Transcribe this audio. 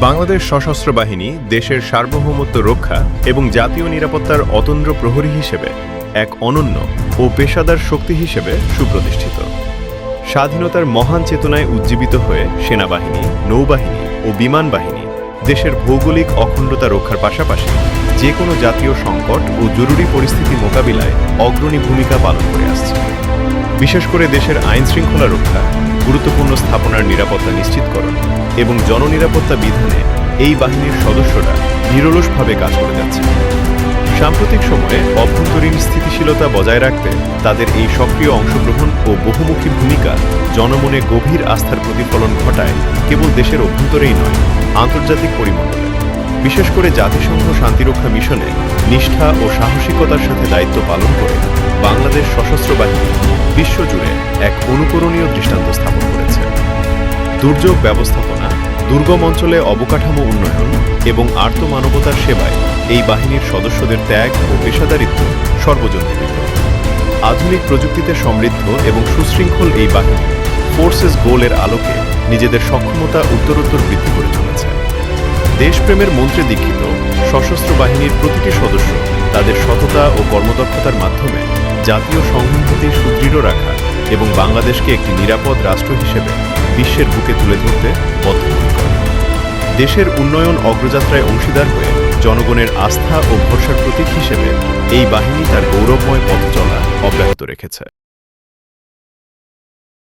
বাংলাদেশ সশস্ত্র বাহিনী দেশের সার্বভৌমত্ব রক্ষা এবং জাতীয় নিরাপত্তার অতন্দ্র প্রহরী হিসেবে এক অনন্য ও পেশাদার শক্তি হিসেবে সুপ্রতিষ্ঠিত। স্বাধীনতার মহান চেতনায় উজ্জীবিত হয়ে সেনাবাহিনী, নৌবাহিনী ও বিমান বাহিনী দেশের ভৌগোলিক অখণ্ডতা রক্ষার পাশাপাশি যে কোনো জাতীয় সংকট ও জরুরি পরিস্থিতি মোকাবিলায় অগ্রণী ভূমিকা পালন করে আসছে। বিশেষ করে দেশের আইনশৃঙ্খলা রক্ষা, গুরুত্বপূর্ণ স্থাপনার নিরাপত্তা নিশ্চিতকরণ এবং জননিরাপত্তা বিধানে এই বাহিনীর সদস্যরা নিরলসভাবে কাজ করে যাচ্ছে। সাম্প্রতিক সময়ে অভ্যন্তরীণ স্থিতিশীলতা বজায় রাখতে তাদের এই সক্রিয় অংশগ্রহণ ও বহুমুখী ভূমিকা জনমনে গভীর আস্থার প্রতিফলন ঘটায় কেবল দেশের অভ্যন্তরেই নয়, আন্তর্জাতিক পরিমণ্ডলে। বিশেষ করে জাতিসংঘ শান্তিরক্ষা মিশনে নিষ্ঠা ও সাহসিকতার সাথে দায়িত্ব পালন করে বাংলাদেশ সশস্ত্র বাহিনী বিশ্বজুড়ে এক অনুকরণীয় দৃষ্টান্ত স্থাপন করেছে। দুর্যোগ ব্যবস্থাপনা, দুর্গম অঞ্চলে অবকাঠামো উন্নয়ন এবং আর্তমানবতার সেবায় এই বাহিনীর সদস্যদের ত্যাগ ও পেশাদারিত্ব সর্বজনবিদিত। আধুনিক প্রযুক্তিতে সমৃদ্ধ এবং সুশৃঙ্খল এই বাহিনী ফোর্সেস গোলের আলোকে নিজেদের সক্ষমতা উত্তরোত্তর বৃদ্ধি করে চলেছে। দেশপ্রেমের মন্ত্রে দীক্ষিত সশস্ত্র বাহিনীর প্রতিটি সদস্য তাদের সততা ও কর্মদক্ষতার মাধ্যমে জাতীয় সংহতি সুদৃঢ় রাখা এবং বাংলাদেশকে একটি নিরাপদ রাষ্ট্র হিসেবে বিশ্বের বুকে তুলে ধরতে বদ্ধপরিকর। দেশের উন্নয়ন অগ্রযাত্রায় অংশীদার হয়ে জনগণের আস্থা ও ভরসার প্রতীক হিসেবে এই বাহিনী তার গৌরবময় পথ চলা অব্যাহত রেখেছে।